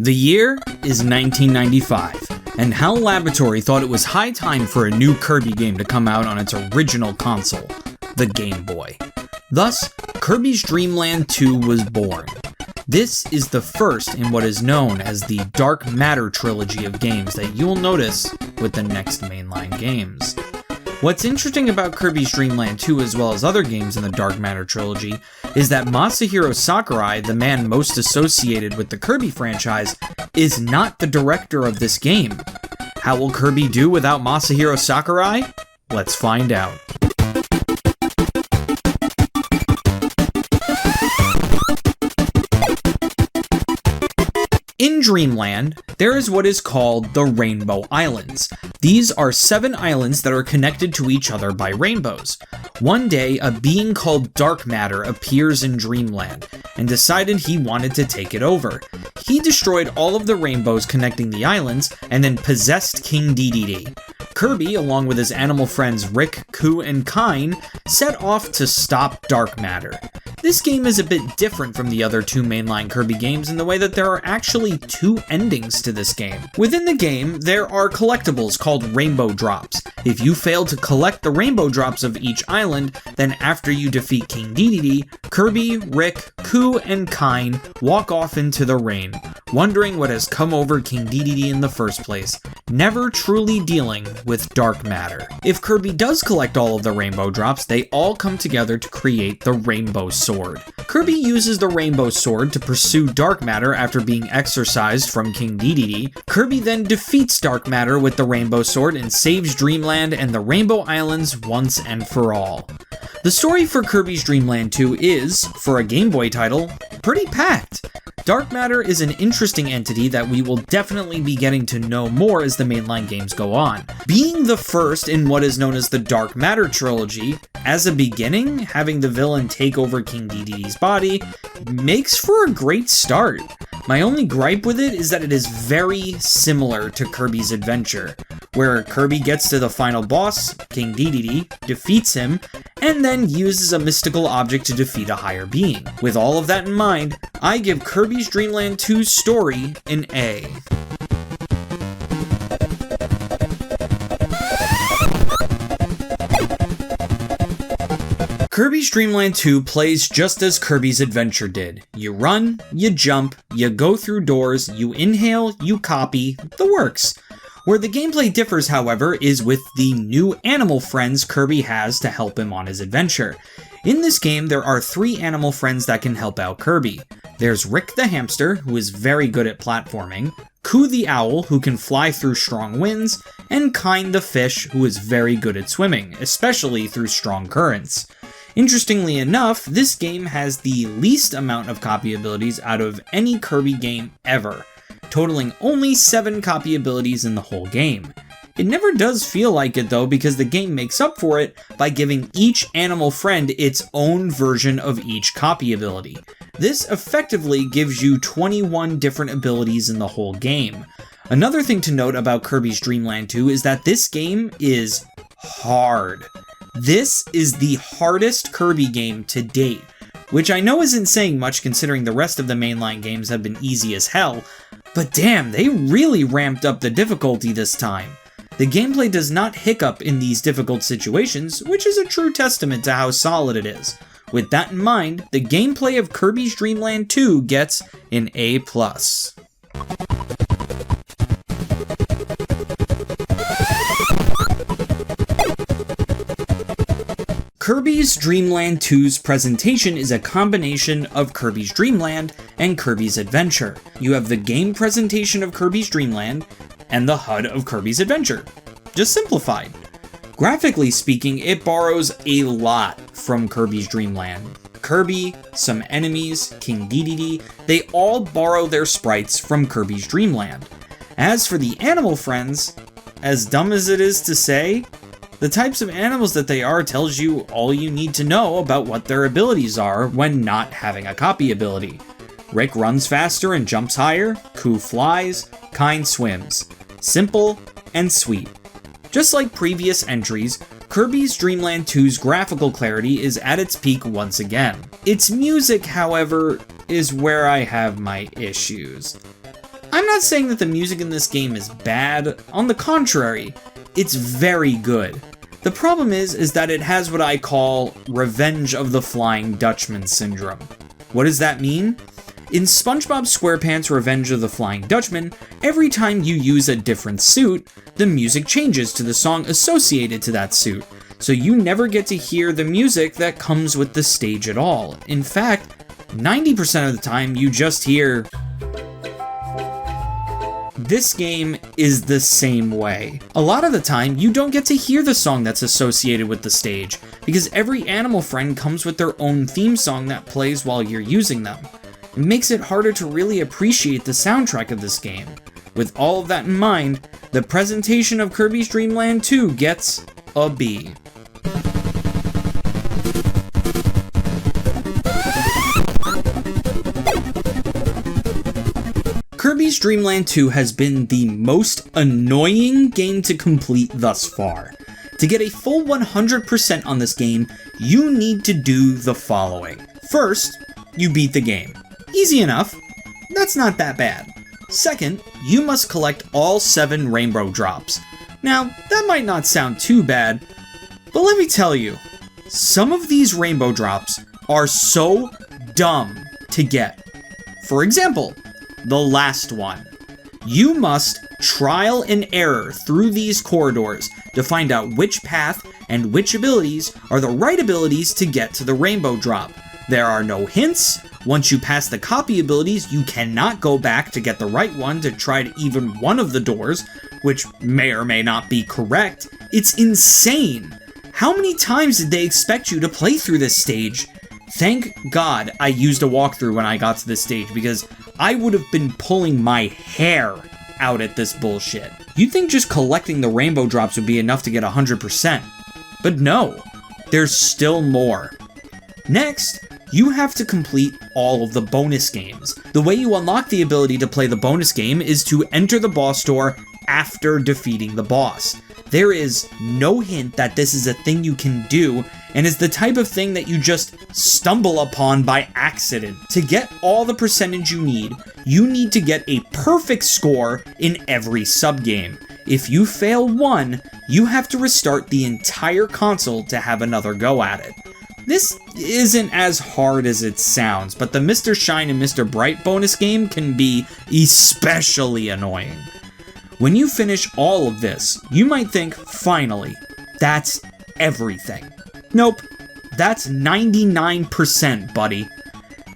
The year is 1995, and HAL Laboratory thought it was high time for a new Kirby game to come out on its original console, the Game Boy. Thus, Kirby's Dreamland 2 was born. This is the first in what is known as the Dark Matter trilogy of games that you'll notice with the next mainline games. What's interesting about Kirby's Dreamland 2 as well as other games in the Dark Matter trilogy is that Masahiro Sakurai, the man most associated with the Kirby franchise, is not the director of this game. How will Kirby do without Masahiro Sakurai? Let's find out. In Dreamland, there is what is called the Rainbow Islands. These are 7 islands that are connected to each other by rainbows. One day, a being called Dark Matter appears in Dreamland and decided he wanted to take it over. He destroyed all of the rainbows connecting the islands and then possessed King Dedede. Kirby, along with his animal friends Rick, Ku, and Kine, set off to stop Dark Matter. This game is a bit different from the other 2 mainline Kirby games in the way that there are actually 2 endings to this game. Within the game, there are collectibles called Rainbow Drops. If you fail to collect the Rainbow Drops of each island, then after you defeat King Dedede, Kirby, Rick, Ku, and Kine walk off into the rain, wondering what has come over King Dedede in the first place, never truly dealing with Dark Matter. If Kirby does collect all of the Rainbow Drops, they all come together to create the Rainbow Sword. Kirby uses the Rainbow Sword to pursue Dark Matter after being exorcised from King Dedede. Kirby then defeats Dark Matter with the Rainbow Sword and saves Dreamland and the Rainbow Islands once and for all. The story for Kirby's Dreamland 2 is, for a Game Boy title, pretty packed. Dark Matter is an interesting entity that we will definitely be getting to know more as the mainline games go on. Being the first in what is known as the Dark Matter trilogy, as a beginning, having the villain take over King Dedede's body makes for a great start. My only gripe with it is that it is very similar to Kirby's Adventure, where Kirby gets to the final boss, King Dedede, defeats him, and then uses a mystical object to defeat a higher being. With all of that in mind, I give Kirby's Dreamland 2's story an A. Kirby's Dreamland 2 plays just as Kirby's Adventure did. You run, you jump, you go through doors, you inhale, you copy, the works. Where the gameplay differs, however, is with the new animal friends Kirby has to help him on his adventure. In this game, there are 3 animal friends that can help out Kirby. There's Rick the hamster, who is very good at platforming, Ku the owl, who can fly through strong winds, and Kine the fish, who is very good at swimming, especially through strong currents. Interestingly enough, this game has the least amount of copy abilities out of any Kirby game ever, totaling only 7 copy abilities in the whole game. It never does feel like it though, because the game makes up for it by giving each animal friend its own version of each copy ability. This effectively gives you 21 different abilities in the whole game. Another thing to note about Kirby's Dreamland 2 is that this game is hard. This is the hardest Kirby game to date, which I know isn't saying much considering the rest of the mainline games have been easy as hell, but damn, they really ramped up the difficulty this time. The gameplay does not hiccup in these difficult situations, which is a true testament to how solid it is. With that in mind, the gameplay of Kirby's Dreamland 2 gets an A+. Kirby's Dreamland 2's presentation is a combination of Kirby's Dreamland and Kirby's Adventure. You have the game presentation of Kirby's Dreamland and the HUD of Kirby's Adventure. Just simplified. Graphically speaking, it borrows a lot from Kirby's Dreamland. Kirby, some enemies, King Dedede, they all borrow their sprites from Kirby's Dreamland. As for the animal friends, as dumb as it is to say, the types of animals that they are tells you all you need to know about what their abilities are when not having a copy ability. Rick runs faster and jumps higher, Ku flies, Kine swims. Simple and sweet. Just like previous entries, Kirby's Dreamland 2's graphical clarity is at its peak once again. Its music, however, is where I have my issues. I'm not saying that the music in this game is bad, on the contrary, it's very good. The problem is that it has what I call Revenge of the Flying Dutchman syndrome. What does that mean? In SpongeBob SquarePants Revenge of the Flying Dutchman, every time you use a different suit, the music changes to the song associated to that suit, so you never get to hear the music that comes with the stage at all. In fact, 90% of the time you just hear... This game is the same way. A lot of the time, you don't get to hear the song that's associated with the stage, because every animal friend comes with their own theme song that plays while you're using them. It makes it harder to really appreciate the soundtrack of this game. With all of that in mind, the presentation of Kirby's Dream Land 2 gets a B. Kirby's Dream Land 2 has been the most annoying game to complete thus far. To get a full 100% on this game, you need to do the following. First, you beat the game. Easy enough. That's not that bad. Second, you must collect all 7 rainbow drops. Now, that might not sound too bad, but let me tell you, some of these rainbow drops are so dumb to get. For example, the last one. You must trial and error through these corridors to find out which path and which abilities are the right abilities to get to the rainbow drop. There are no hints. Once you pass the copy abilities, you cannot go back to get the right one to try to even one of the doors, which may or may not be correct. It's insane. How many times did they expect you to play through this stage? Thank God I used a walkthrough when I got to this stage, because I would have been pulling my hair out at this bullshit. You'd think just collecting the rainbow drops would be enough to get 100%. But no, there's still more. Next, you have to complete all of the bonus games. The way you unlock the ability to play the bonus game is to enter the boss door after defeating the boss. There is no hint that this is a thing you can do, and is the type of thing that you just stumble upon by accident. To get all the percentage you need to get a perfect score in every subgame. If you fail one, you have to restart the entire console to have another go at it. This isn't as hard as it sounds, but the Mr. Shine and Mr. Bright bonus game can be especially annoying. When you finish all of this, you might think, finally, that's everything. Nope, that's 99%, buddy.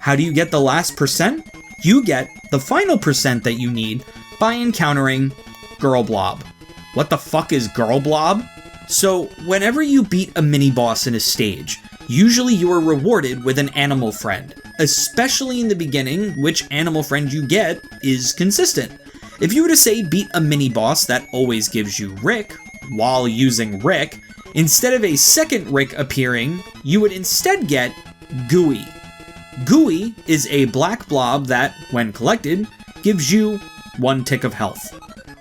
How do you get the last percent? You get the final percent that you need by encountering Girl Blob. What the fuck is Girl Blob? So, whenever you beat a mini-boss in a stage, usually you are rewarded with an animal friend. Especially in the beginning, which animal friend you get is consistent. If you were to say beat a mini-boss that always gives you Rick, while using Rick, instead of a second Rick appearing, you would instead get Gooey. Gooey is a black blob that, when collected, gives you 1 tick of health.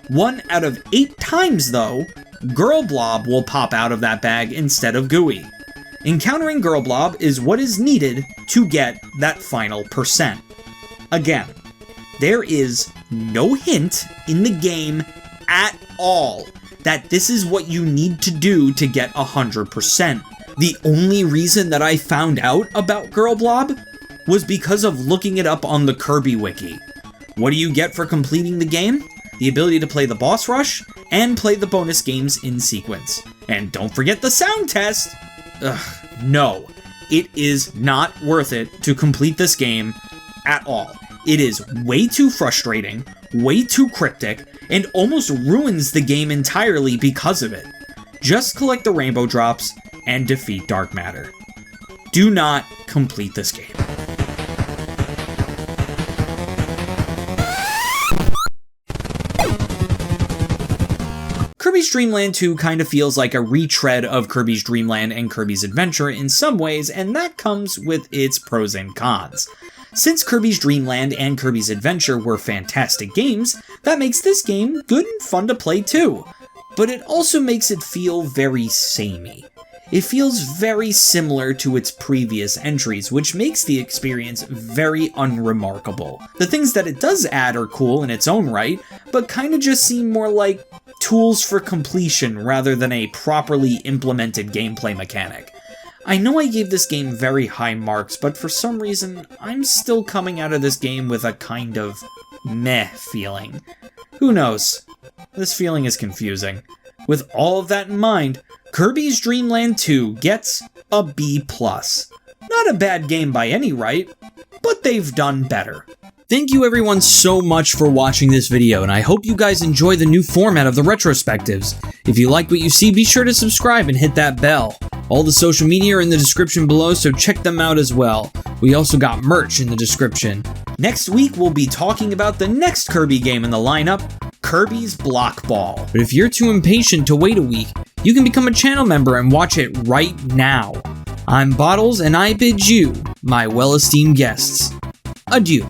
1 out of 8 times, though, Girl Blob will pop out of that bag instead of Gooey. Encountering Girl Blob is what is needed to get that final percent. Again, there is no hint in the game at all that this is what you need to do to get 100%. The only reason that I found out about Girl Blob was because of looking it up on the Kirby Wiki. What do you get for completing the game? The ability to play the boss rush and play the bonus games in sequence. And don't forget the sound test! Ugh, no. It is not worth it to complete this game at all. It is way too frustrating, way too cryptic, and almost ruins the game entirely because of it. Just collect the rainbow drops and defeat Dark Matter. Do not complete this game. Kirby's Dream Land 2 kind of feels like a retread of Kirby's Dream Land and Kirby's Adventure in some ways, and that comes with its pros and cons. Since Kirby's Dream Land and Kirby's Adventure were fantastic games, that makes this game good and fun to play too. But it also makes it feel very samey. It feels very similar to its previous entries, which makes the experience very unremarkable. The things that it does add are cool in its own right, but kinda just seem more like tools for completion rather than a properly implemented gameplay mechanic. I know I gave this game very high marks, but for some reason, I'm still coming out of this game with a kind of meh feeling. Who knows? This feeling is confusing. With all of that in mind, Kirby's Dreamland 2 gets a B+. Not a bad game by any right, but they've done better. Thank you everyone so much for watching this video, and I hope you guys enjoy the new format of the retrospectives. If you like what you see, be sure to subscribe and hit that bell. All the social media are in the description below, so check them out as well. We also got merch in the description. Next week, we'll be talking about the next Kirby game in the lineup, Kirby's Block Ball. But if you're too impatient to wait a week, you can become a channel member and watch it right now. I'm Bottles, and I bid you, my well-esteemed guests, adieu.